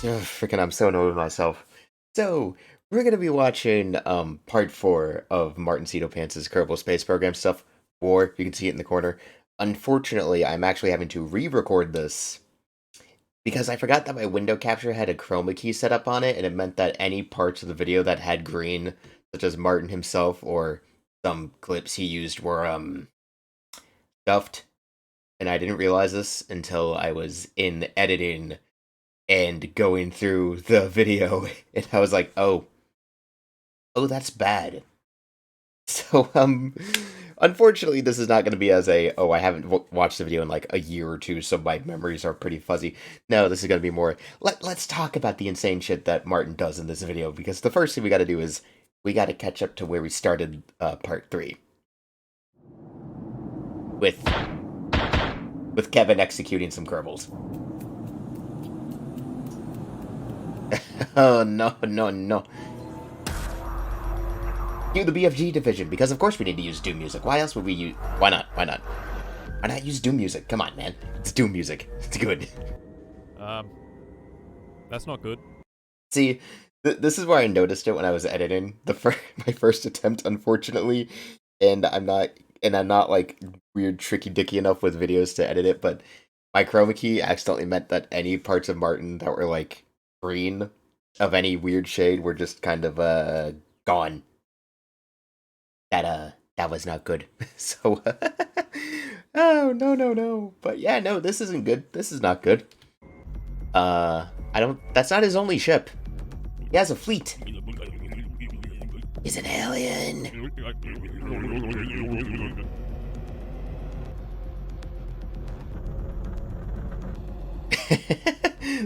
Ugh, freaking, I'm so annoyed with myself. So, we're gonna be watching part 4 of Martincitopants' Kerbal Space Program stuff. War, you can see it in the corner. Unfortunately, I'm actually having to re-record this because I forgot that my window capture had a chroma key set up on it, and it meant that any parts of the video that had green, such as Martin himself or some clips he used, were stuffed. And I didn't realize this until I was in editing and going through the video, and I was like, oh, that's bad. So, unfortunately, this is not going to be as I haven't watched the video in like a year or two, so my memories are pretty fuzzy. No, this is going to be more, let's talk about the insane shit that Martin does in this video, because the first thing we got to do is we got to catch up to where we started part 3. With Kevin executing some Kerbals. Oh, no, no, no. Do the BFG division, because of course we need to use Doom music. Why else would we use... Why not? Why not? Why not use Doom music? Come on, man. It's Doom music. It's good. Um, that's not good. See, this is where I noticed it when I was editing my first attempt, unfortunately, and I'm not like weird tricky dicky enough with videos to edit it, but my chroma key accidentally meant that any parts of Martin that were like green of any weird shade were just kind of gone. That was not good. So oh, no, no, no. But yeah, no, this isn't good. This is not good. That's not his only ship. He has a fleet. He's an alien.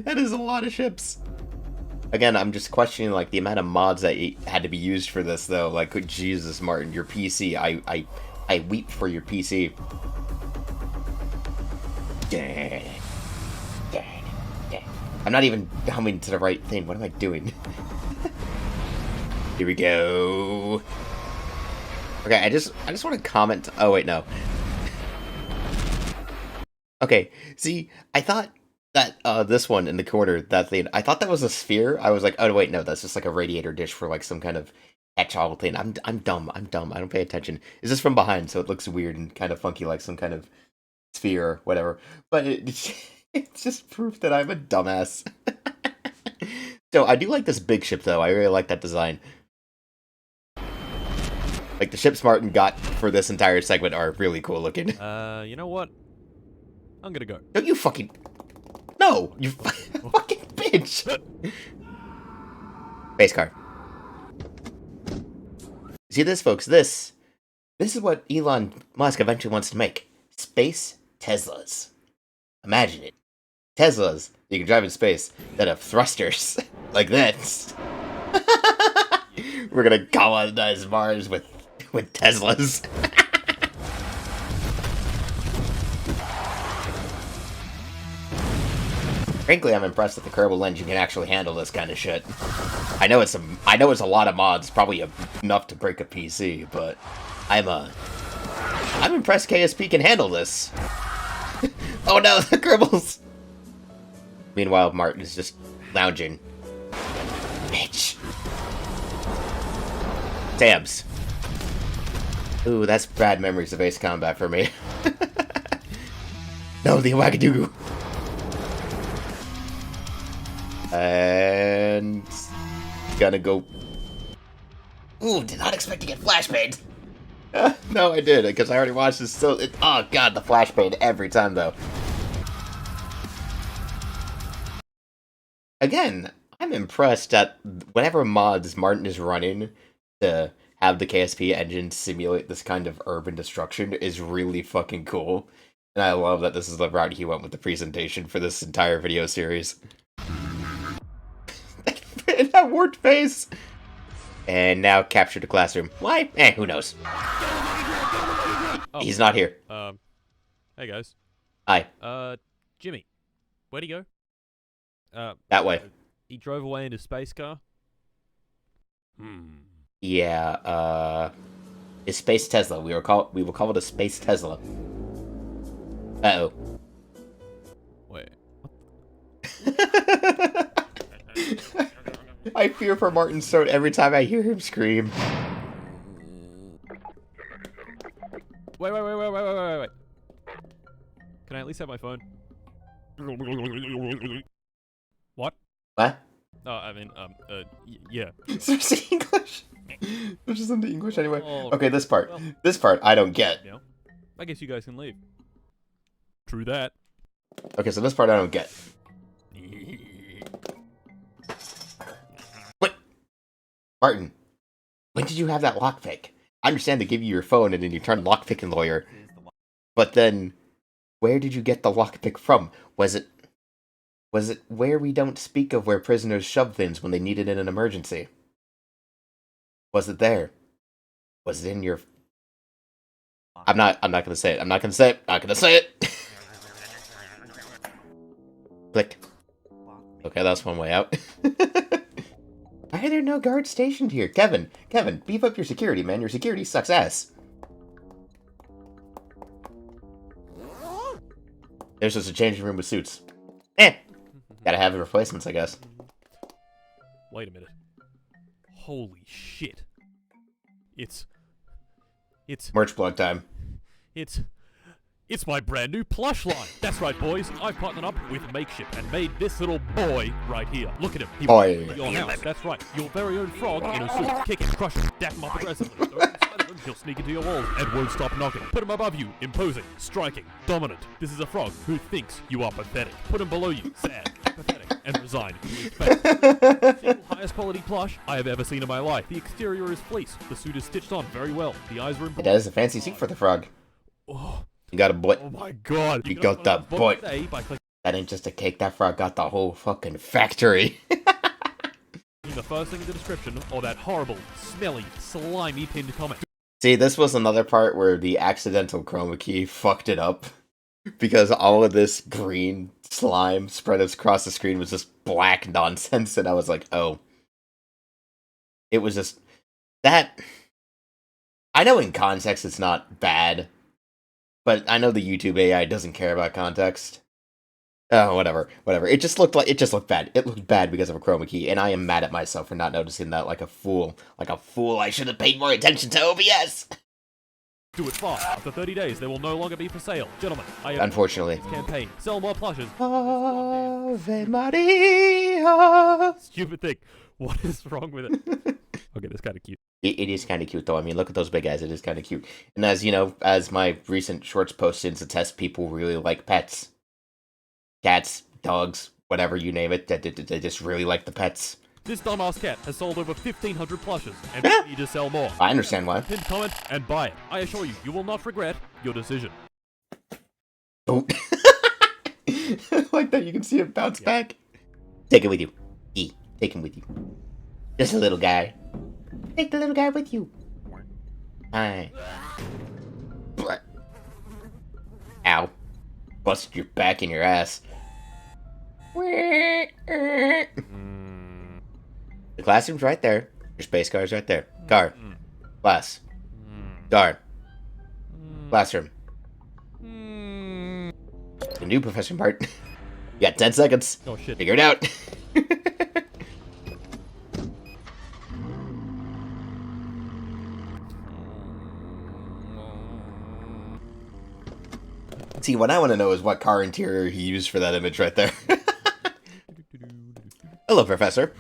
That is a lot of ships. Again, I'm just questioning like the amount of mods that had to be used for this, though. Like, Jesus, Martin, your PC. I weep for your PC. I'm not even coming to the right thing. What am I doing? Here we go. Okay, I just want to comment. Oh wait, no. Okay, see, I thought that this one in the corner, that thing, I thought that was a sphere. I was like, oh wait, no, that's just like a radiator dish for like some kind of catch-all thing. I'm dumb. I don't pay attention. It's just from behind, so it looks weird and kind of funky, like some kind of sphere or whatever. But it's just proof that I'm a dumbass. So I do like this big ship, though. I really like that design. Like the ships Martin got for this entire segment are really cool looking. You know what? I'm gonna go. Don't you fucking... No! You fucking bitch! Space car. See this, folks? This is what Elon Musk eventually wants to make. Space Teslas. Imagine it. Teslas you can drive in space that have thrusters like this. We're gonna colonize Mars with Teslas. Frankly, I'm impressed that the Kerbal engine can actually handle this kind of shit. I know it's a lot of mods, probably enough to break a PC, but I'm impressed KSP can handle this. Oh no, the Kerbals! Meanwhile, Martin is just lounging. Bitch. Tabs. Ooh, that's bad memories of Ace Combat for me. No, the Wagadoogoo. And... gonna go... Ooh, did not expect to get flashbanged. No, I did, because I already watched this, so... oh, God, the flashbang every time, though. Again, I'm impressed that whenever mods Martin is running to have the KSP engine simulate this kind of urban destruction is really fucking cool. And I love that this is the route he went with the presentation for this entire video series. That warped face! And now capture the classroom. Why? Who knows? Oh. He's not here. Hey guys. Hi. Jimmy. Where'd he go? That way. He drove away in his space car? Yeah, a space Tesla. We will call it a space Tesla. Uh-oh. Wait. I fear for Martin's throat every time I hear him scream. Wait. Can I at least have my phone? What? What? Oh, I mean, yeah. Switch to English. Switch into English anyway. Oh, Okay, this part. well, This part I don't get. you know, I guess you guys can leave. True that. Okay, so this part I don't get. What? Martin, when did you have that lockpick? I understand they give you your phone and then you turn lockpicking lawyer. But then, where did you get the lockpick from? Was it where we don't speak of where prisoners shove things when they need it in an emergency? Was it there? Was it in your... I'm not gonna say it. I'm not gonna say it. Not gonna say it. Click. Okay, that's one way out. Why are there no guards stationed here? Kevin, beef up your security, man. Your security sucks ass. There's just a changing room with suits. Gotta have the replacements, I guess. Wait a minute. Holy shit. It's Merch blog time. It's my brand new plush line. That's right, boys. I've partnered up with Makeshift and made this little boy right here. Look at him. He Boy. will your house. That's right. Your very own frog in a suit. Kick him, crush him, dap him up aggressively. Throw him inside of him, he'll sneak into your walls and won't stop knocking. Put him above you, imposing, striking, dominant. This is a frog who thinks you are pathetic. Put him below you, sad, pathetic, and resigned. Single highest quality plush I have ever seen in my life. The exterior is fleece. The suit is stitched on very well. The eyes are in. It is a fancy suit for the frog. Oh. You got a butt. Oh my god. You got that butt. That ain't just a cake. That frog got the whole fucking factory. The first thing in the description, or that horrible, smelly, slimy pinned comment. See, this was another part where the accidental chroma key fucked it up. Because all of this green slime spread across the screen was just black nonsense. And I was like, oh. It was just... That... I know in context it's not bad. But I know the YouTube AI doesn't care about context. Oh, whatever. It just looked bad. It looked bad because of a chroma key, and I am mad at myself for not noticing that like a fool. Like a fool, I should have paid more attention to OBS! Do it fast. After 30 days, they will no longer be for sale. Gentlemen, I have Unfortunately. campaign. Sell more plushes. Ave Maria! Stupid thing. What is wrong with it? Okay, that's kind of cute. It is kind of cute, though. I mean, look at those big eyes. It is kind of cute. And as, you know, as my recent shorts postings attest, people really like pets. Cats, dogs, whatever you name it. They just really like the pets. This dumbass cat has sold over 1,500 plushes, and we need to sell more. I understand why. Pin comment and buy it. I assure you, you will not regret your decision. Oh. Like that, you can see it bounce back. Take it with you. Take him with you. Just a little guy. Take the little guy with you. Hi. Ow. Busted your back and your ass. The classroom's right there. Your space car's right there. Car. Class. Guard. Classroom. The new Professor Martin. You got 10 seconds. Oh shit. Figure it out. See, what I want to know is what car interior he used for that image right there. Hello, Professor.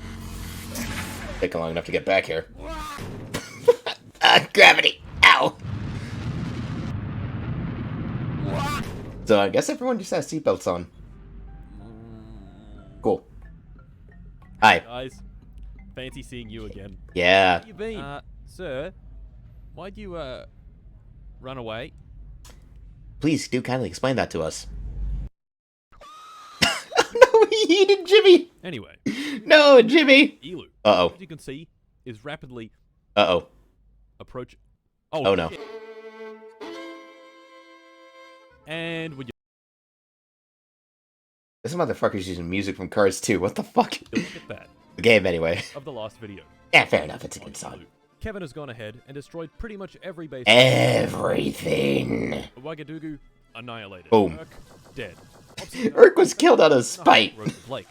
Taking long enough to get back here. Gravity! Ow! So I guess everyone just has seatbelts on. Cool. Hi. Guys, fancy seeing you again. Yeah. Where you been? Sir, why'd you, run away? Please do kindly explain that to us. No, he eated Jimmy! Anyway. No, Jimmy! Elu. Uh-oh. As you can see, is rapidly Uh-oh. approach. Oh, no. Shit. And would you This motherfucker's using music from Cars 2. What the fuck? look at that The game, anyway. of the last video? Yeah, fair enough. It's a good song. Kevin has gone ahead and destroyed pretty much every base. Everything. Wagadugu annihilated. Boom. Urk, dead. Urk was killed out of spite. Road to Blake.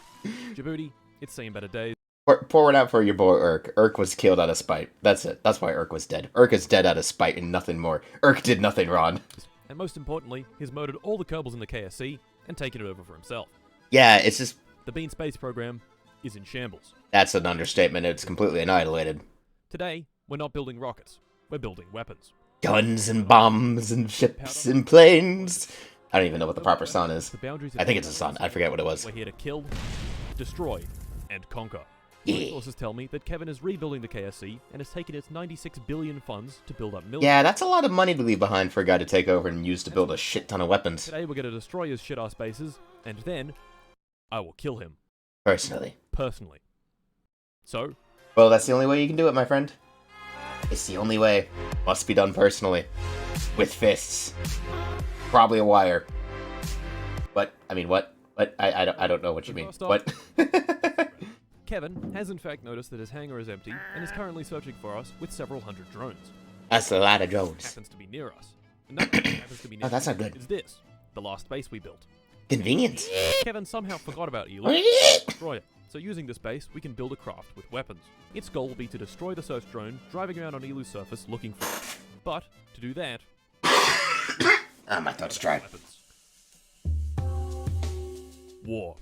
Djibouti, it's seen better days. Pour it out for your boy Urk. Urk was killed out of spite. That's it. That's why Urk was dead. Urk is dead out of spite and nothing more. Urk did nothing wrong. And most importantly, he's murdered all the Kerbals in the KSC and taken it over for himself. Yeah, it's just... The Bean Space program is in shambles. That's an understatement. It's completely annihilated. Today, we're not building rockets. We're building weapons. Guns and bombs and ships and planes. I don't even know what the proper song is. I think it's a song. I forget what it was. We're here to kill, destroy, and conquer. Yeah. Sources tell me that Kevin is rebuilding the KSC and has taken its 96 billion funds to build up military. Yeah, that's a lot of money to leave behind for a guy to take over and use to build a shit ton of weapons. Today we're going to destroy his shit-ass bases, and then I will kill him. Personally. So? Well, that's the only way you can do it, my friend. It's the only way. Must be done personally. With fists. Probably a wire. What? I mean, what? What? I don't know what you mean. What? Kevin has in fact noticed that his hangar is empty and is currently searching for us with several hundred drones. That's a lot of drones. Happens to be near us. Another thing happens to be near that's not good. is this, the last base we built. Convenient. Kevin somehow forgot about Elu and destroyed it. So using this base, we can build a craft with weapons. Its goal will be to destroy the search drone, driving around on Elu's surface looking for it. But, to do that... my throat's dry. Weapons. War.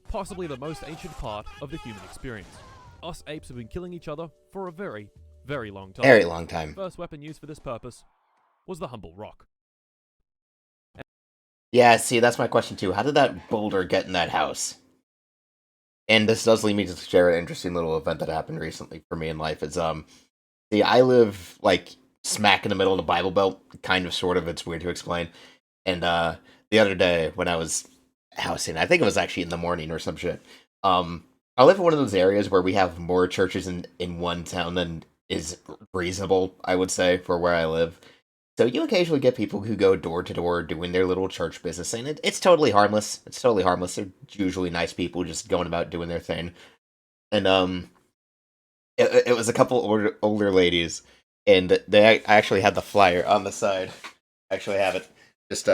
Possibly the most ancient part of the human experience. Us apes have been killing each other for a very, very long time. Very long time. The first weapon used for this purpose was the humble rock. Yeah, see, that's my question too. How did that boulder get in that house? And this does lead me to share an interesting little event that happened recently for me in life. Is see, I live like smack in the middle of the Bible Belt, kind of, sort of. It's weird to explain. And the other day when I was housing, I think it was actually in the morning or some shit. I live in one of those areas where we have more churches in one town than is reasonable, I would say, for where I live. So you occasionally get people who go door to door doing their little church business, and it's totally harmless. It's totally harmless. They're usually nice people just going about doing their thing. And it was a couple older ladies, and I actually had the flyer on the side. I actually have it. Just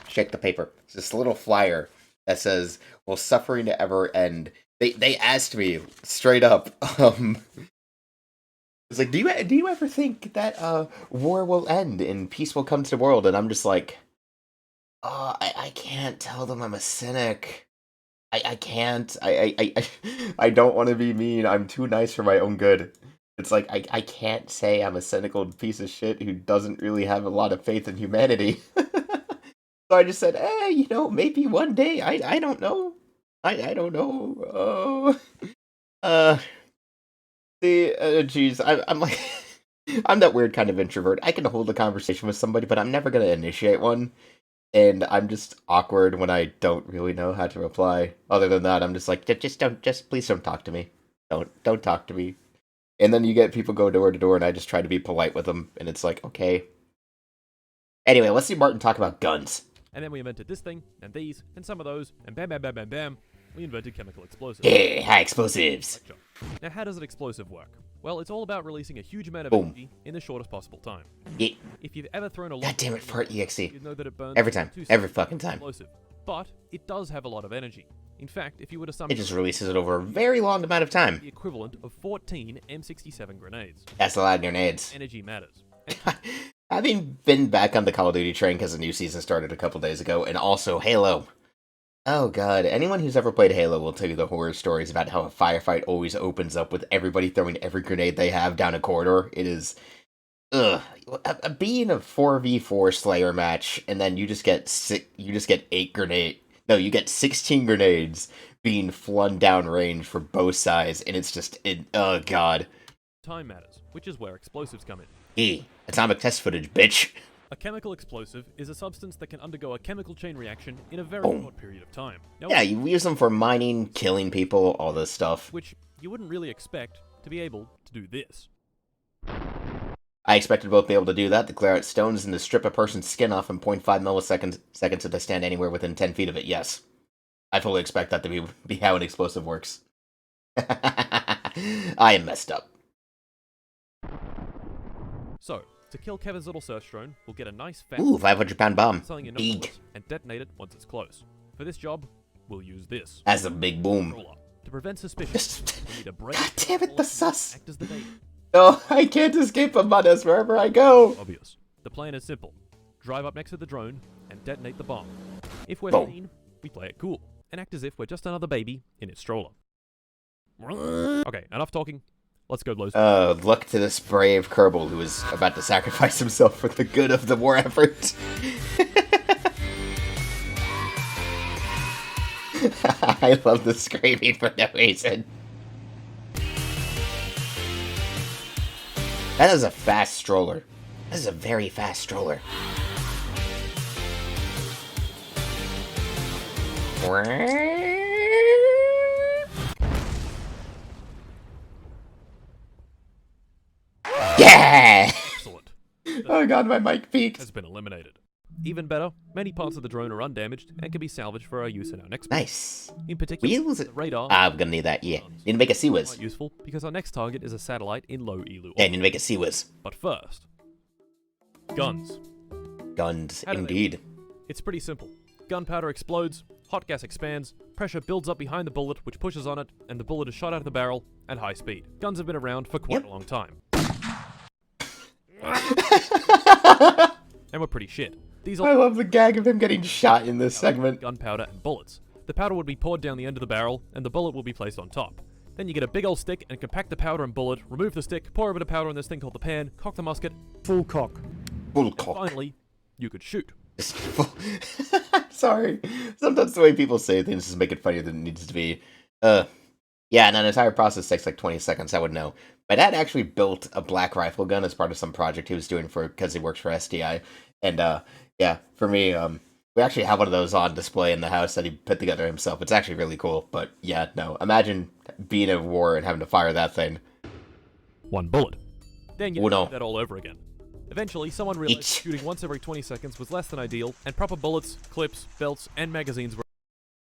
shake the paper. It's this little flyer that says, "Will suffering ever end?" They asked me straight up. It's like, do you ever think that war will end and peace will come to the world? And I'm just like, I can't tell them I'm a cynic. I can't. I don't want to be mean. I'm too nice for my own good. It's like I can't say I'm a cynical piece of shit who doesn't really have a lot of faith in humanity. So I just said, hey, maybe one day. I don't know. I don't know. Geez, I'm like, I'm that weird kind of introvert. I can hold a conversation with somebody, but I'm never gonna initiate one. And I'm just awkward when I don't really know how to reply. Other than that, I'm just like, please don't talk to me. Don't talk to me. And then you get people go door to door, and I just try to be polite with them, and it's like, okay. Anyway, let's see Martin talk about guns. And then we invented this thing, and these, and some of those, and bam, bam, bam, bam, bam, we invented chemical explosives. Yeah, high explosives. Now, how does an explosive work? Well, it's all about releasing a huge amount of Boom. energy in the shortest possible time. Yeah. If you've ever thrown a lot God damn it, fart EXE. you know that it burns Every time. 2 Every seconds fucking time. explosive. But it does have a lot of energy. In fact, if you were to sum It just releases it over a very long amount of time. the equivalent of 14 M67 grenades. That's a lot of grenades. Energy matters. Having been back on the Call of Duty train because the new season started a couple days ago, and also Halo. Oh god, anyone who's ever played Halo will tell you the horror stories about how a firefight always opens up with everybody throwing every grenade they have down a corridor. It is... Being a 4v4 Slayer match, and then you just get 8 grenades. No, you get 16 grenades being flung down range for both sides, and it's just... oh god. Time matters, which is where explosives come in. Atomic test footage, bitch. A chemical explosive is a substance that can undergo a chemical chain reaction in a very Boom. short period of time. Now, Yeah, you use them for mining, killing people, all this stuff. which you wouldn't really expect to be able to do this. I expected to both be able to do that, to clear out stones and to strip a person's skin off in 0.5 milliseconds if they stand anywhere within 10 feet of it, yes. I fully expect that to be how an explosive works. I am messed up. So, to kill Kevin's little search drone, we'll get a nice fat... Ooh, 500-pound bomb. something Big. enormous and detonate it once it's close. For this job, we'll use this. That's a big boom. Roller. prevent suspicion, we need a break. God damn it, the sus! Act as the bait. No, I can't escape Among Us wherever I go! Obvious. The plan is simple. Drive up next to the drone and detonate the bomb. If we're Boom. seen, we play it cool and act as if we're just another baby in its stroller. Okay, enough talking. Let's go blow some. Look to this brave Kerbal who is about to sacrifice himself for the good of the war effort. I love the screaming for no reason. That is a fast stroller. That is a very fast stroller. Yeah! Excellent. Oh god, my mic peaked. Has been eliminated. Even better, many parts of the drone are undamaged and can be salvaged for our use in our next mission. Nice. In particular, Wheels? the radar I'm gonna need that, yeah. Need to make a is Sea-Whiz. quite useful because our next target is a satellite in low ELU. Yeah, need to make a Sea-Whiz. But first, guns. Guns, How do they indeed. It's pretty simple. Gunpowder explodes, hot gas expands, pressure builds up behind the bullet which pushes on it, and the bullet is shot out of the barrel at high speed. Guns have been around for quite a long time. And we're pretty shit. These I are love the gag of him getting shot in this segment. gunpowder and bullets. The powder would be poured down the end of the barrel, and the bullet will be placed on top. Then you get a big old stick and compact the powder and bullet, remove the stick, pour a bit of powder in this thing called the pan, cock the musket, full cock. Full And cock. finally, you could shoot. Sorry. Sometimes the way people say things just make it funnier than it needs to be. Yeah, and an entire process takes like 20 seconds, I would know. My dad actually built a black rifle gun as part of some project he was doing because he works for SDI. And yeah, for me, we actually have one of those on display in the house that he put together himself. It's actually really cool. But yeah, no. Imagine being in a war and having to fire that thing. One bullet. Then you Oh, no. do that all over again. Eventually, someone realized Each. shooting once every 20 seconds was less than ideal, and proper bullets, clips, belts, and magazines were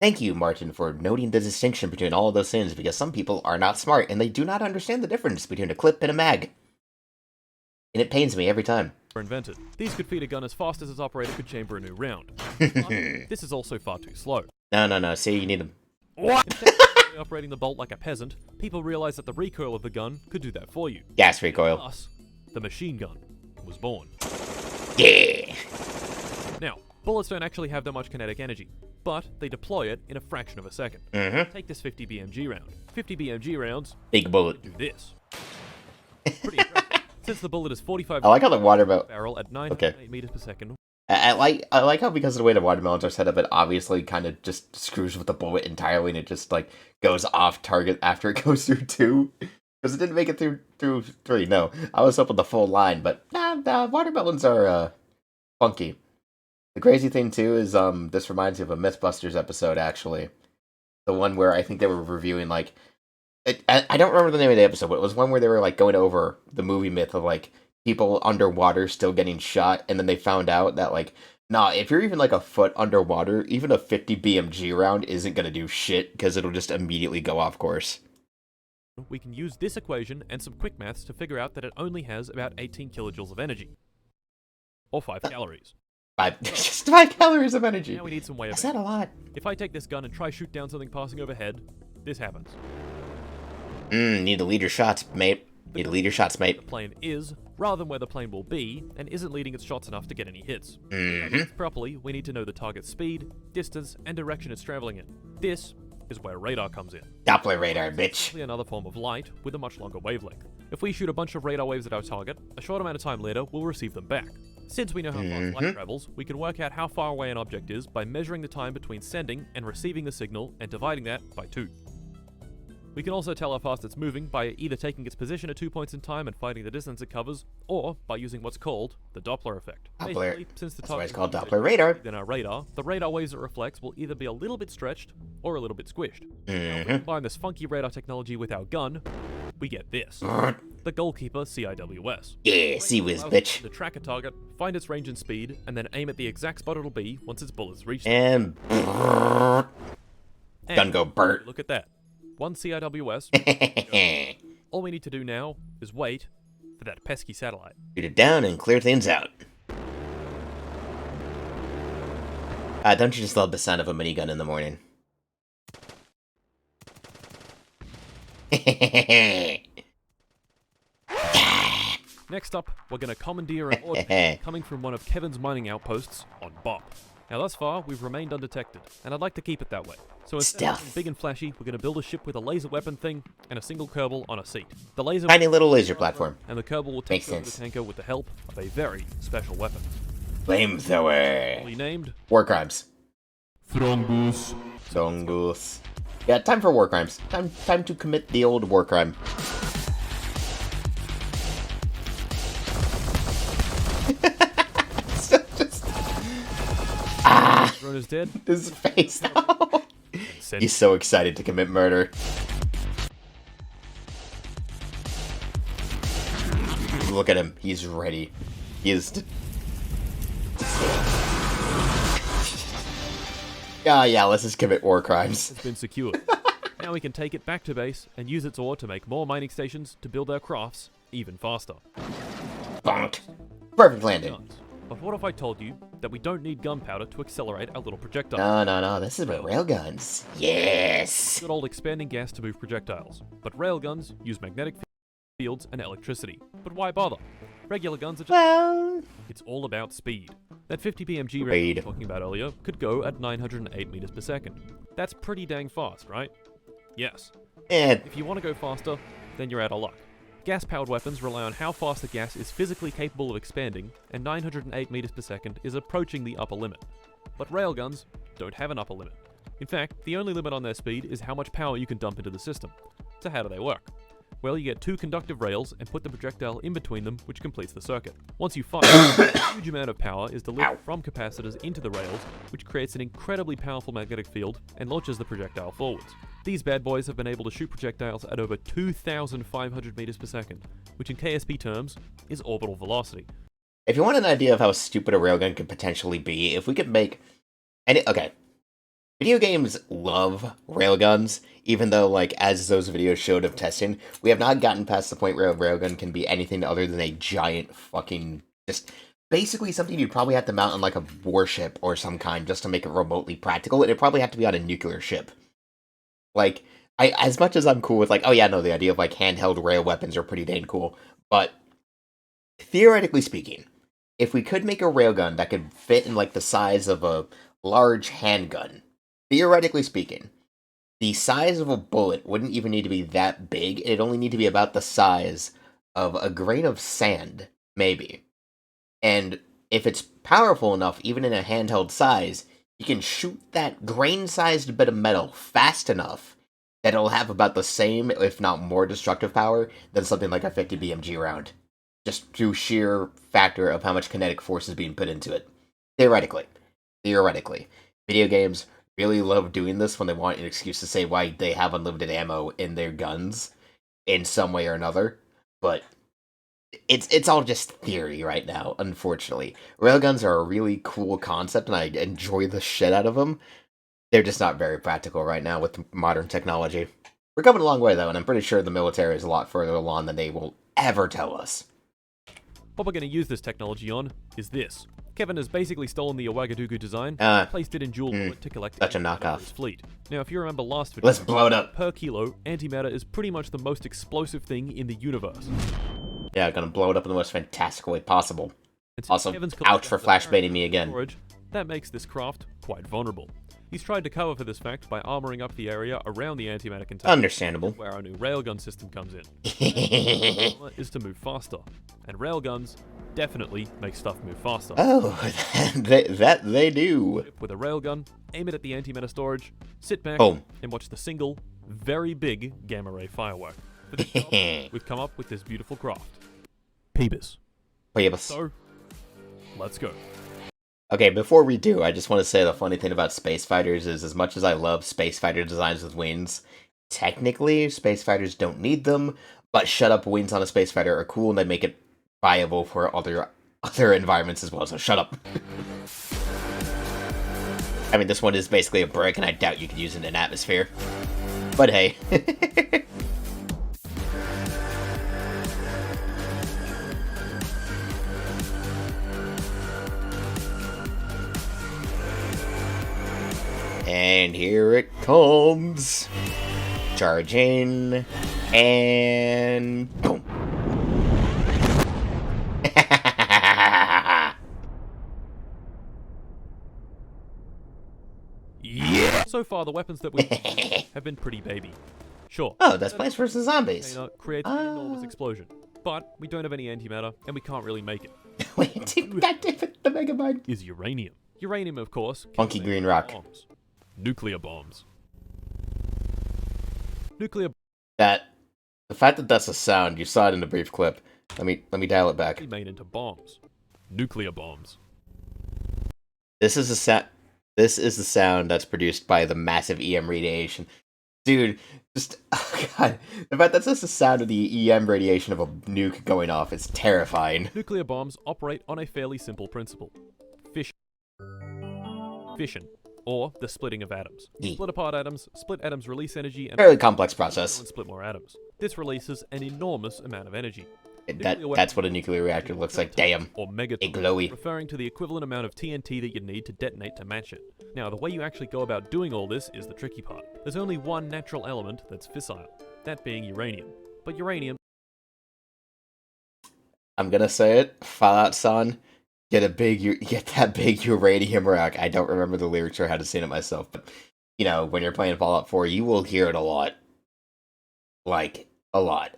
Thank you, Martin, for noting the distinction between all of those things, because some people are not smart and they do not understand the difference between a clip and a mag. And it pains me every time. invented. These could feed a gun as fast as its operator could chamber a new round. But this is also far too slow. No. See, you need them. Instead of operating the bolt like a peasant, people realized that the recoil of the gun could do that for you. Gas recoil. Thus, the machine gun was born. Yeah. Now, bullets don't actually have that much kinetic energy, but they deploy it in a fraction of a second. Mm-hmm. Take this 50 BMG round. 50 BMG rounds Big bullet. do this. Pretty impressive. Since the bullet is 45 I like how the watermelon. barrel at 908 meters per second. I like how because of the way the watermelons are set up, it obviously kind of just screws with the bullet entirely, and it just like goes off target after it goes through 2. Because it didn't make it through 3. No, I was hoping the full line, but nah, watermelons are funky. The crazy thing too is this reminds me of a MythBusters episode actually, the one where I think they were reviewing like. I don't remember the name of the episode, but it was one where they were like going over the movie myth of like people underwater still getting shot, and then they found out that like, nah, if you're even like a foot underwater, even a 50 BMG round isn't gonna do shit because it'll just immediately go off course. We can use this equation and some quick maths to figure out that it only has about 18 kilojoules of energy. Or 5 calories. Just 5 calories of energy. Now we need some way of Is that a lot? If I take this gun and try shoot down something passing overhead, this happens. Need to lead your shots, mate. Need to lead your shots, mate. The plane is, rather than where the plane will be, and isn't leading its shots enough to get any hits. Mm-hmm. Properly, we need to know the target's speed, distance, and direction it's traveling in. This is where radar comes in. Doppler radar, bitch. Simply another form of light with a much longer wavelength. If we shoot a bunch of radar waves at our target, a short amount of time later, we'll receive them back. Since we know how fast light travels, we can work out how far away an object is by measuring the time between sending and receiving the signal and dividing that by 2. We can also tell how fast it's moving by either taking its position at 2 points in time and finding the distance it covers, or by using what's called the Doppler effect. Doppler. Basically, since the That's why target it's called is Doppler radar. than our radar, the radar waves it reflects will either be a little bit stretched or a little bit squished. Now, if we combine this funky radar technology with our gun, we get this. The Goalkeeper CIWS. Yeah, Sea-Whiz, Allows us bitch. to track a target, find its range and speed, and then aim at the exact spot it'll be once its bullets reach it. And gun go Bert. Look at that. One CIWS. All we need to do now is wait for that pesky satellite. Shoot it down and clear things out. Don't you just love the sound of a minigun in the morning? Next up, we're going to commandeer an ore coming from one of Kevin's mining outposts on Bob. Now thus far, we've remained undetected, and I'd like to keep it that way. So instead of being big and flashy, we're going to build a ship with a laser weapon thing and a single Kerbal on a seat. The laser Tiny little laser platform. And the Kerbal will take over the tanker with the help of a very special weapon. Flamethrower. Only named War crimes. Throngus. Throngus. Yeah, time for war crimes. Time to commit the old war crime. Drone is dead. His face. He's so excited to commit murder. Look at him. He's ready. He is. Yeah, let's just commit war crimes. It's been secured. Now we can take it back to base and use its ore to make more mining stations to build our crafts even faster. Bonk. Perfect landing. Guns. But what if I told you that we don't need gunpowder to accelerate our little projectile? No. This is about railguns. Yes. Good old expanding gas to move projectiles. But railguns use magnetic fields and electricity. But why bother? Regular guns are just... Well... It's all about speed. That 50 BMG rail I was talking about earlier could go at 908 meters per second. That's pretty dang fast, right? Yes. If you want to go faster, then you're out of luck. Gas-powered weapons rely on how fast the gas is physically capable of expanding, and 908 meters per second is approaching the upper limit. But railguns don't have an upper limit. In fact, the only limit on their speed is how much power you can dump into the system. So how do they work? Well, you get two conductive rails and put the projectile in between them, which completes the circuit. Once you fire, a huge amount of power is delivered from capacitors into the rails, which creates an incredibly powerful magnetic field and launches the projectile forwards. These bad boys have been able to shoot projectiles at over 2,500 meters per second, which in KSP terms is orbital velocity. If you want an idea of how stupid a railgun could potentially be, if we could make... Okay. Video games love railguns, even though, like, as those videos showed of testing, we have not gotten past the point where a railgun can be anything other than a giant fucking... just basically something you'd probably have to mount on, like, a warship or some kind just to make it remotely practical, and it'd probably have to be on a nuclear ship. Like, as much as I'm cool with, like, oh yeah, no, the idea of, like, handheld rail weapons are pretty dang cool, but theoretically speaking, if we could make a railgun that could fit in, like, the size of a large handgun, theoretically speaking, the size of a bullet wouldn't even need to be that big. It'd only need to be about the size of a grain of sand, maybe. And if it's powerful enough, even in a handheld size, you can shoot that grain-sized bit of metal fast enough that it'll have about the same, if not more destructive power than something like a 50 BMG round. Just through sheer factor of how much kinetic force is being put into it. Theoretically. Video games really love doing this when they want an excuse to say why they have unlimited ammo in their guns in some way or another, but it's all just theory right now, unfortunately. Railguns are a really cool concept, and I enjoy the shit out of them. They're just not very practical right now with modern technology. We're coming a long way, though, and I'm pretty sure the military is a lot further along than they will ever tell us. What we're going to use this technology on is this. Kevin has basically stolen the Ouagadougou design, placed it in dual orbit to collect such a knockoff. His fleet. Now, if you remember last video, let's blow it up. Per kilo, antimatter is pretty much the most explosive thing in the universe. Yeah, gonna blow it up in the most fantastical way possible. Also, ouch for flashbaiting me again. Storage, that makes this craft quite vulnerable. He's tried to cover for this fact by armoring up the area around the antimatter container. Understandable. Where our new railgun system comes in. Is to move faster, and railguns definitely make stuff move faster. Oh, that they do. With a railgun, aim it at the antimatter storage, sit back, and watch the single, very big gamma ray firework. For this job, we've come up with this beautiful craft. Peebus. So, let's go. Okay, before we do, I just want to say the funny thing about space fighters is, as much as I love space fighter designs with wings, technically, space fighters don't need them, but shut up, wings on a space fighter are cool, and they make it viable for other environments as well, so shut up. I mean, this one is basically a brick, and I doubt you could use it in an atmosphere. But hey. And here it comes. Charge in. And boom. Yeah! So far, the weapons that we've used have been pretty baby. Sure. Oh, that's Plants vs. Zombies. Creates an enormous explosion. But we don't have any antimatter, and we can't really make it. Wait, God damn it, the Megamind. Is uranium. Uranium, of course, can Funky make green rock. bombs. Nuclear bombs. Nuclear The fact that that's a sound, you saw it in the brief clip. Let me dial it back. made into bombs. Nuclear bombs. This is the sound that's produced by the massive EM radiation. Dude, just, oh god. The fact that's just the sound of the EM radiation of a nuke going off is terrifying. Nuclear bombs operate on a fairly simple principle. Fission. Or the splitting of atoms. Split apart atoms, split atoms release energy, and Fairly complex process. split more atoms. This releases an enormous amount of energy. That's what a nuclear reactor looks like. Damn. Or megaton, A glowy. referring to the equivalent amount of TNT that you need to detonate to match it. Now, the way you actually go about doing all this is the tricky part. There's only one natural element that's fissile, that being uranium. But uranium... I'm gonna say it. Fallout Son. Get that big uranium rock. I don't remember the lyrics or how to sing it myself, but you know, when you're playing Fallout 4, you will hear it a lot. Like, a lot.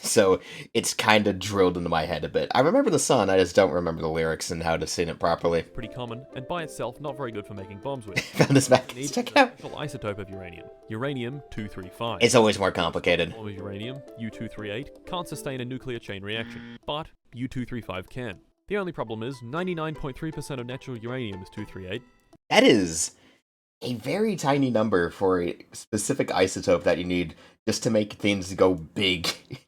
So it's kind of drilled into my head a bit. I remember the song, I just don't remember the lyrics and how to sing it properly. Pretty common, and by itself not very good for making bombs with. Found this back. Needs Check it a out. special isotope of uranium. Uranium-235. It's always more complicated. Form of uranium, U-238, can't sustain a nuclear chain reaction, but U-235 can. The only problem is 99.3% of natural uranium is 238. That is a very tiny number for a specific isotope that you need just to make things go big.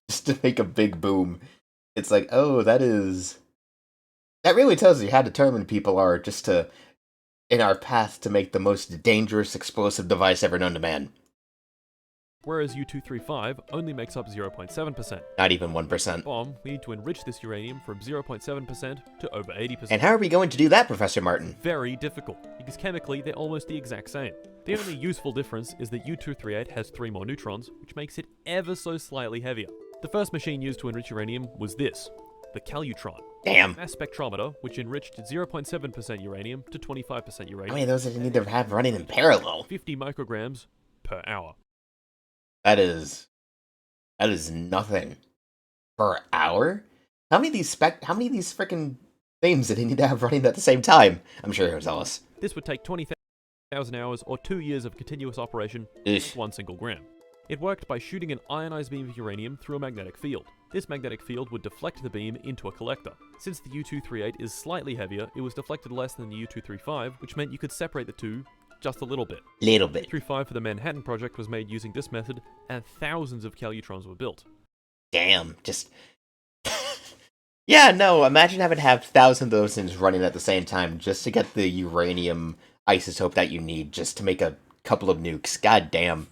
Just to make a big boom. It's like, oh, that really tells you how determined people are in our path to make the most dangerous explosive device ever known to man. Whereas U-235 only makes up 0.7%. Not even 1%. Bomb, we need to enrich this uranium from 0.7% to over 80%. And how are we going to do that, Professor Martin? Very difficult, because chemically they're almost the exact same. The only useful difference is that U-238 has 3 more neutrons, which makes it ever so slightly heavier. The first machine used to enrich uranium was this, the Calutron. Damn. Mass spectrometer, which enriched 0.7% uranium to 25% uranium. How many of those do you need to have running in parallel? 50 micrograms per hour. That is nothing. Per hour? How many of these freaking things did he need to have running at the same time? I'm sure he'll tell us. This would take 20,000 hours or 2 years of continuous operation with 1 single gram. It worked by shooting an ionized beam of uranium through a magnetic field. This magnetic field would deflect the beam into a collector. Since the U-238 is slightly heavier, it was deflected less than the U-235, which meant you could separate the two just a little bit. U-235 for the Manhattan Project was made using this method, and thousands of Calutrons were built. Damn, just... Yeah, no, imagine having to have thousands of those things running at the same time just to get the uranium isotope that you need just to make a couple of nukes. God damn.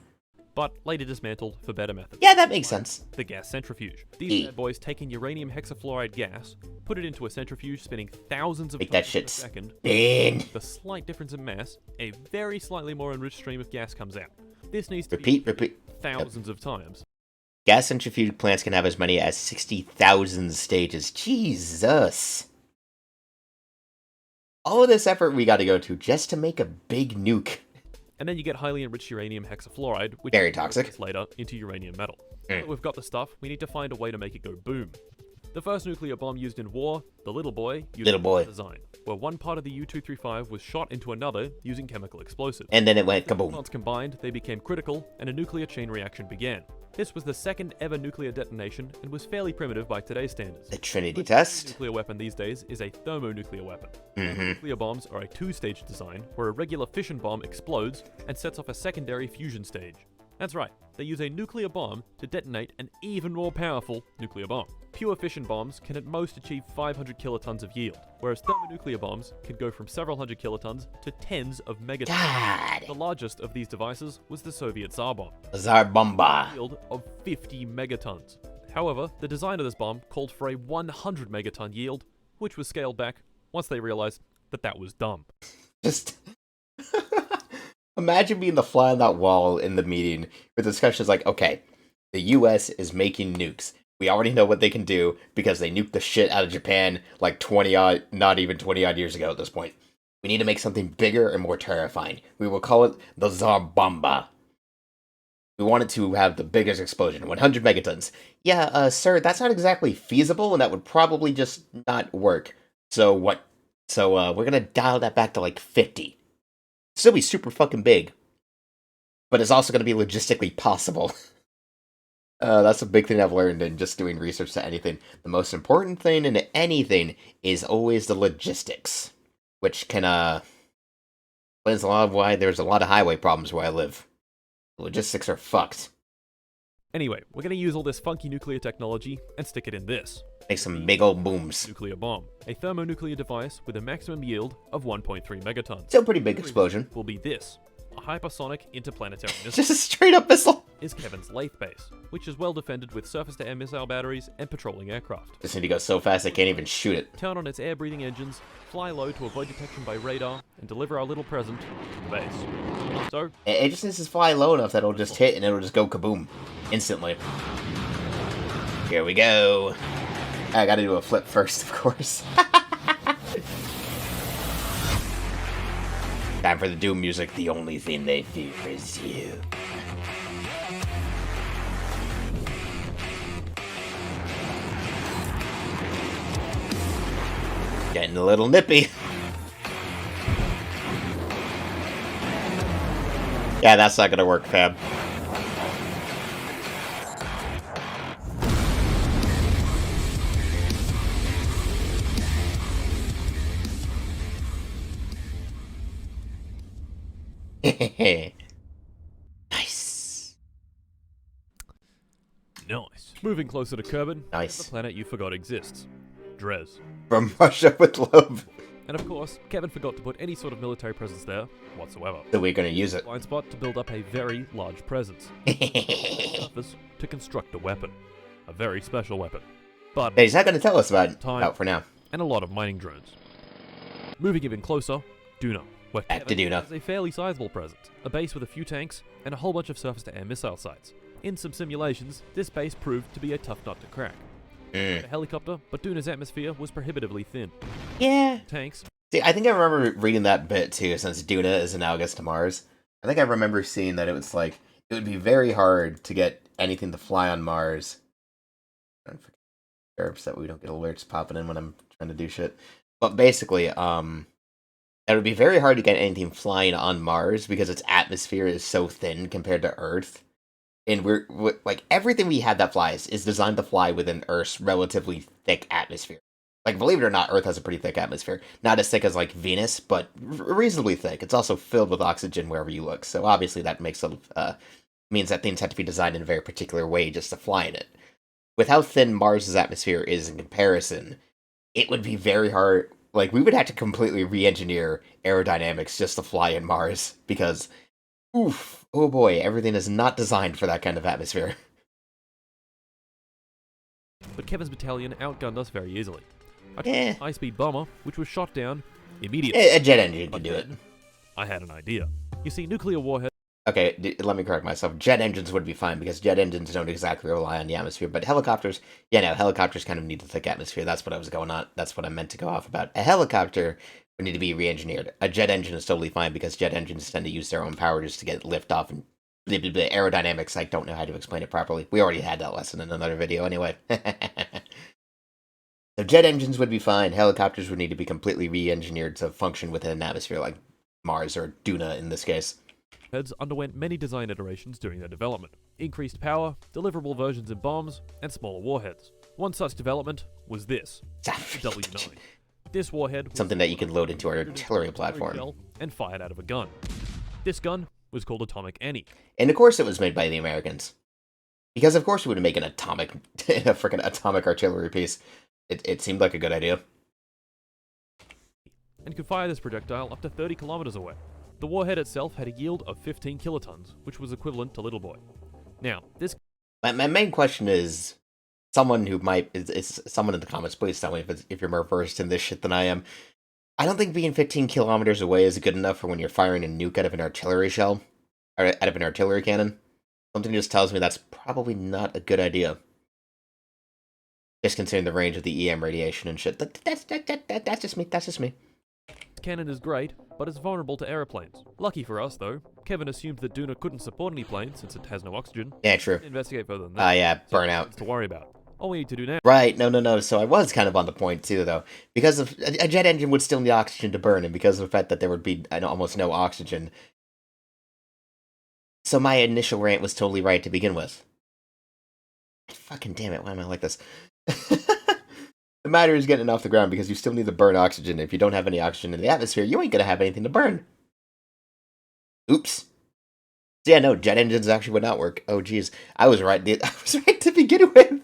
But later dismantled for better methods. Yeah, that makes sense. The gas centrifuge. These bad boys take in uranium hexafluoride gas, put it into a centrifuge spinning thousands of times per second. Spin. The slight difference in mass, a very slightly more enriched stream of gas comes out. This needs to be repeat thousands of times. Gas centrifuge plants can have as many as 60,000 stages. Jesus. All of this effort we got to go to just to make a big nuke. And then you get highly enriched uranium hexafluoride, which very toxic later into uranium metal. Now that we've got the stuff, we need to find a way to make it go boom. The first nuclear bomb used in war, the Little Boy, used design, where one part of the U-235 was shot into another using chemical explosives. And then it went kaboom. Once combined, they became critical, and a nuclear chain reaction began. This was the second ever nuclear detonation and was fairly primitive by today's standards. The Trinity test? A nuclear weapon these days is a thermonuclear weapon. Nuclear bombs are a two-stage design where a regular fission bomb explodes and sets off a secondary fusion stage. That's right, they use a nuclear bomb to detonate an even more powerful nuclear bomb. Pure fission bombs can at most achieve 500 kilotons of yield, whereas thermonuclear bombs can go from several hundred kilotons to tens of megatons. God. The largest of these devices was the Soviet Tsar bomb. Tsar Bomba. Yield of 50 megatons. However, the design of this bomb called for a 100 megaton yield, which was scaled back once they realized that that was dumb. Just... Imagine being the fly on that wall in the meeting with discussions like, okay, The U.S. is making nukes. We already know what they can do because they nuked the shit out of Japan like 20 odd, not even 20 odd years ago at this point. We need to make something bigger and more terrifying. We will call it the Zarbomba. We want it to have the biggest explosion, 100 megatons. Yeah, sir, that's not exactly feasible, and that would probably just not work. So what? So, we're gonna dial that back to like 50. Still be super fucking big. But it's also gonna be logistically possible. That's a big thing I've learned in just doing research to anything. The most important thing in anything is always the logistics. Which can, explains a lot of why there's a lot of highway problems where I live. Logistics are fucked. Anyway, we're going to use all this funky nuclear technology and stick it in this. Make some big old booms. Nuclear bomb. A thermonuclear device with a maximum yield of 1.3 megatons. Still a pretty big explosion. Will be this. A hypersonic interplanetary missile. Just a straight up missile. Is Kevin's Lathe base, which is well defended with surface-to-air missile batteries and patrolling aircraft. Just need to go so fast I can't even shoot it. Turn on its air-breathing engines, fly low to avoid detection by radar, and deliver our little present to the base. So, It just needs to fly low enough that it'll just hit and it'll just go kaboom. Instantly. Here we go. I gotta do a flip first, of course. Time for the Doom music. The only thing they fear is you. Getting a little nippy. Yeah, that's not gonna work, fam. Nice. nice. Moving closer to Kerbal, Nice. the planet you forgot exists. Drez. From Russia with love. And of course, Kevin forgot to put any sort of military presence there whatsoever. So we're gonna use it. Blind spot to build up a very large presence. Surface to construct a weapon. A very special weapon. But Hey, he's not gonna tell us about it. Time. Out for now. and a lot of mining drones. Moving even closer, Duna, where Back to Kevin Duna. has a fairly sizable presence, a base with a few tanks, and a whole bunch of surface-to-air missile sites. In some simulations, this base proved to be a tough nut to crack. A helicopter, but Duna's atmosphere was prohibitively thin. Yeah. Tanks, See, I think I remember reading that bit too, since Duna is analogous to Mars. I think I remember seeing that it was like, it would be very hard to get anything to fly on Mars. I'm very upset we don't get alerts popping in when I'm trying to do shit. But basically, it would be very hard to get anything flying on Mars because its atmosphere is so thin compared to Earth. And we're like, everything we have that flies is designed to fly within Earth's relatively thick atmosphere. Like, believe it or not, Earth has a pretty thick atmosphere. Not as thick as, like, Venus, but reasonably thick. It's also filled with oxygen wherever you look. So obviously that makes means that things have to be designed in a very particular way just to fly in it. With how thin Mars's atmosphere is in comparison, it would be very hard. Like, we would have to completely re-engineer aerodynamics just to fly in Mars. Because, oof, oh boy, everything is not designed for that kind of atmosphere. but Kevin's battalion outgunned us very easily. A Eh. high-speed bomber, which was shot down immediately. A jet engine But can do it. then, I had an idea. You see, nuclear warheads Okay, let me correct myself. Jet engines would be fine because jet engines don't exactly rely on the atmosphere. But helicopters, yeah, no, helicopters kind of need a thick atmosphere. That's what I was going on. That's what I meant to go off about. A helicopter would need to be re-engineered. A jet engine is totally fine because jet engines tend to use their own power just to get lift off and the aerodynamics. I don't know how to explain it properly. We already had that lesson in another video anyway. So jet engines would be fine. Helicopters would need to be completely re-engineered to function within an atmosphere like Mars or Duna in this case. underwent many design iterations during their development. Increased power, deliverable versions in bombs, and smaller warheads. One such development was this, the W9. This warhead was Something that you can load into our artillery shell platform. and fired out of a gun. This gun was called Atomic Annie. And of course it was made by the Americans. Because of course we would make a freaking atomic artillery piece. It seemed like a good idea. And could fire this projectile up to 30 kilometers away. The warhead itself had a yield of 15 kilotons, which was equivalent to Little Boy. Now, this My main question is, someone who is someone in the comments, please tell me if you're more versed in this shit than I am. I don't think being 15 kilometers away is good enough for when you're firing a nuke out of an artillery shell, or out of an artillery cannon. Something just tells me that's probably not a good idea. Just considering the range of the EM radiation and shit. That's just me. That's just me. Cannon is great, but it's vulnerable to aeroplanes. Lucky for us, though, Kevin assumed that Duna couldn't support any planes since it has no oxygen. Yeah, true. Investigate further than that. Yeah, burnout. To worry about. All we need to do now. Right, no. So I was kind of on the point, too, though. Because of a jet engine would still need oxygen to burn, and because of the fact that there would be almost no oxygen. So my initial rant was totally right to begin with. Fucking damn it, why am I like this? The matter is getting off the ground because you still need to burn oxygen. If you don't have any oxygen in the atmosphere, you ain't gonna have anything to burn. Oops. Yeah, no, jet engines actually would not work. Oh, geez. I was right to begin with.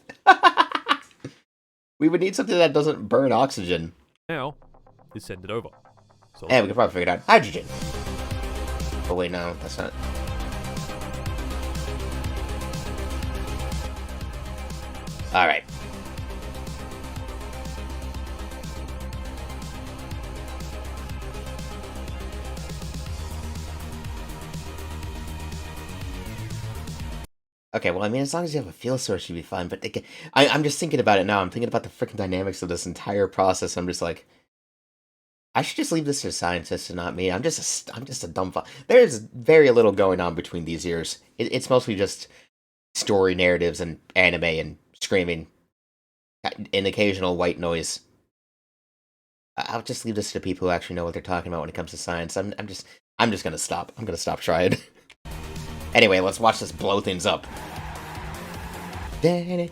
We would need something that doesn't burn oxygen. Now, is send it over. So we could probably figure it out. Hydrogen. Oh, wait, no, that's not. Alright. Okay, well, I mean, as long as you have a fuel source, you'd be fine. But again, I'm just thinking about it now. I'm thinking about the freaking dynamics of this entire process. I'm just like, I should just leave this to scientists and not me. I'm just a dumb fuck. There's very little going on between these years. It's mostly just story narratives and anime and screaming, and occasional white noise. I'll just leave this to people who actually know what they're talking about when it comes to science. I'm just gonna stop. I'm gonna stop trying. Anyway, let's watch this blow things up. I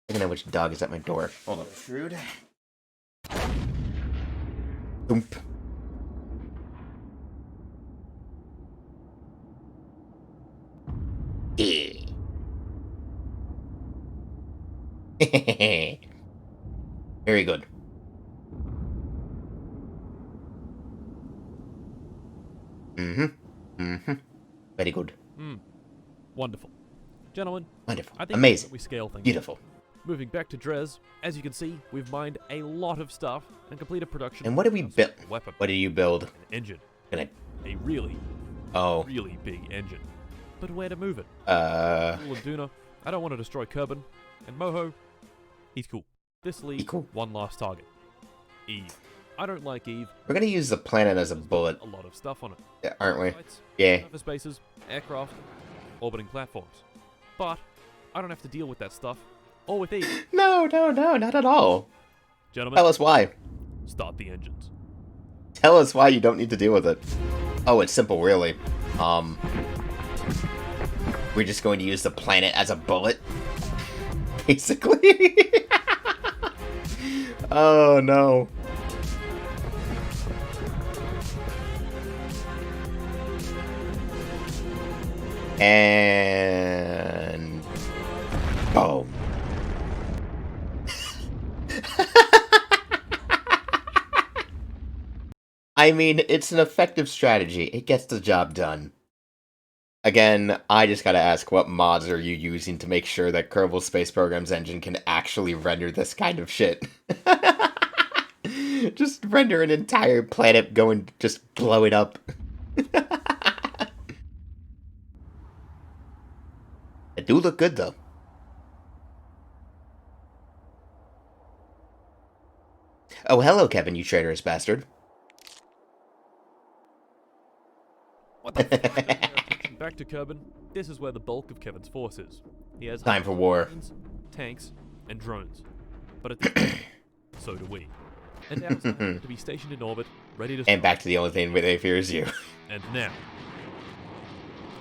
don't know which dog is at my door. Hold on. Shrewd. Oomp. Very good. Very good. Wonderful. Gentlemen, wonderful. I think amazing. We scale things. Beautiful. Moving back to Dres, as you can see, we've mined a lot of stuff and completed production. And what did we build? Weapon. What did you build? An engine. A really big engine. But where to move it? Cool and Duna. I don't want to destroy Kerbal. And Moho, he's cool. This leaves one last target. Eve. I don't like Eve. We're gonna use the planet as a bullet. A lot of stuff on it. Yeah, aren't we? Sites, yeah. Surface bases, aircraft, orbiting platforms. But I don't have to deal with that stuff. Or with Eve. No, not at all. Gentlemen, tell us why. Start the engines. Tell us why you don't need to deal with it. Oh, it's simple, really. We're just going to use the planet as a bullet. Basically. Oh, no. And... boom. I mean, it's an effective strategy. It gets the job done. Again, I just gotta ask, what mods are you using to make sure that Kerbal Space Program's engine can actually render this kind of shit? Just render an entire planet going, just blow it up. It do look good, though. Oh, hello, Kevin, you traitorous bastard. What the fuck? Back to Kerbal. This is where the bulk of Kevin's force is. He has time for war. Planes, tanks, and drones. But it's so do we. And now it's time to be stationed in orbit, ready to... And back to the only thing where they fear is you. And now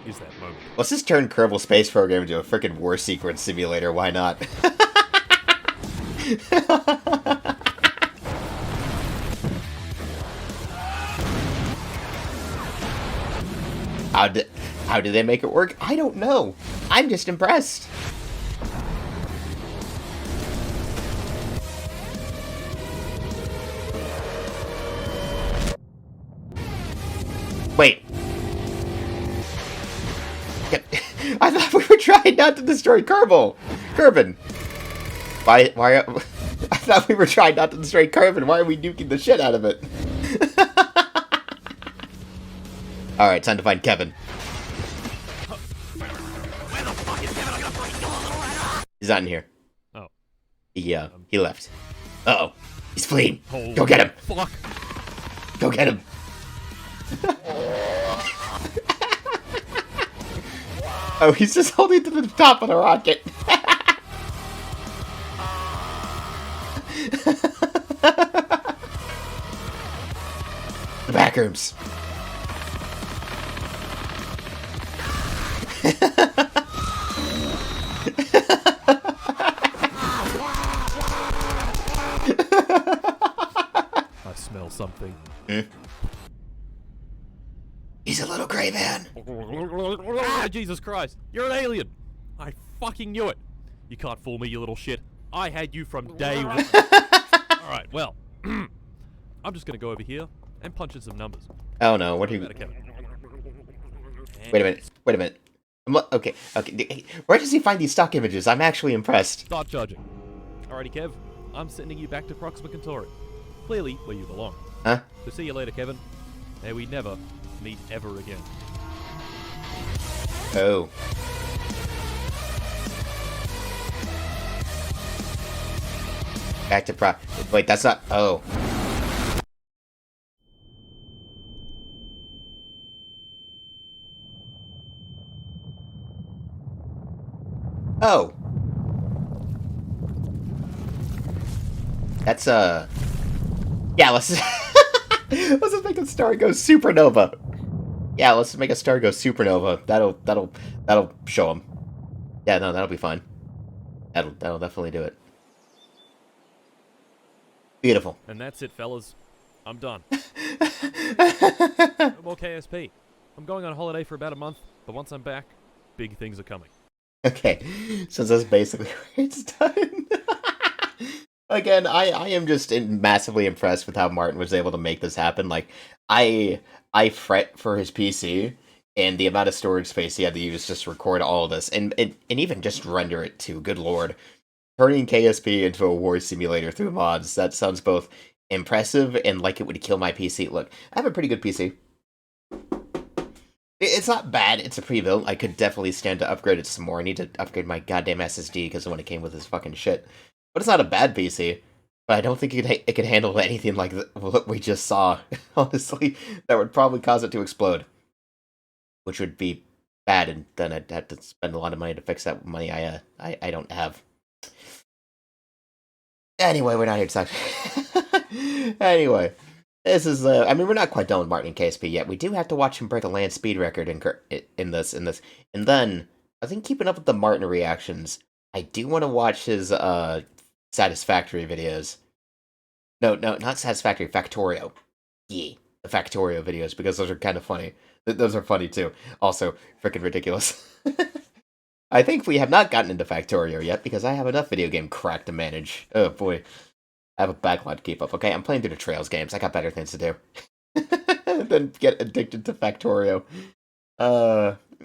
is that moment. Let's just turn Kerbal Space Program into a frickin' war sequence simulator, why not? How did they make it work? I don't know. I'm just impressed. Wait. I thought we were trying not to destroy Kerbal. Kerbin. Why I thought we were trying not to destroy Kerbal. Why are we nuking the shit out of it? Alright, time to find Kevin. Where the fuck is Kevin? I'm gonna fucking kill a little rat. He's not in here. Oh. He left. Uh-oh. He's fleeing. Oh, Go get him. Fuck. Go get him. Oh, he's just holding to the top of the rocket. The back rooms. I smell something. Hmm? He's a little gray man. Ah, Jesus Christ. You're an alien. I fucking knew it. You can't fool me, you little shit. I had you from day one. Alright, well. I'm just gonna go over here and punch in some numbers. Oh no, what are you... Wait a minute. Wait a minute. Okay. Where does he find these stock images? I'm actually impressed. Start charging. Alrighty, Kev. I'm sending you back to Proxima Centauri. Clearly where you belong. Huh? So see you later, Kevin. May we never meet ever again. Oh. Back to Wait, that's not... Oh. Oh. That's, Yeah, let's... let's just make a star go supernova. Yeah, let's make a star go supernova. That'll show him. Yeah, no, that'll be fine. That'll definitely do it. Beautiful. And that's it, fellas. I'm done. No more KSP. I'm going on holiday for about a month, but once I'm back, big things are coming. Okay, since that's basically where it's done. Again, I am just massively impressed with how Martin was able to make this happen. Like, I fret for his PC and the amount of storage space he had to use just to record all of this, and even just render it too. Good lord. Turning KSP into a war simulator through mods, that sounds both impressive and like it would kill my PC. Look, I have a pretty good PC. It's not bad, it's a pre-built. I could definitely stand to upgrade it some more. I need to upgrade my goddamn SSD because of when it came with this fucking shit. But it's not a bad PC. But I don't think it could handle anything like what we just saw, honestly. That would probably cause it to explode. Which would be bad, and then I'd have to spend a lot of money to fix that money I don't have. Anyway, we're not here to talk. Anyway, this is, I mean, we're not quite done with Martin and KSP yet. We do have to watch him break a land speed record in this. And then, I think keeping up with the Martin reactions, I do want to watch his, Satisfactory videos. No, not Satisfactory, Factorio. Yeah, the Factorio videos, because those are kind of funny. Those are funny, too. Also, freaking ridiculous. I think we have not gotten into Factorio yet, because I have enough video game crack to manage. Oh, boy. I have a backlog to keep up. Okay, I'm playing through the Trails games. I got better things to do. Than get addicted to Factorio.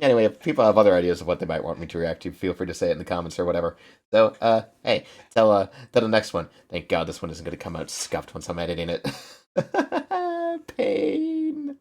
Anyway, if people have other ideas of what they might want me to react to, feel free to say it in the comments or whatever. So, hey, till the next one. Thank God this one isn't going to come out scuffed once I'm editing it. Pain.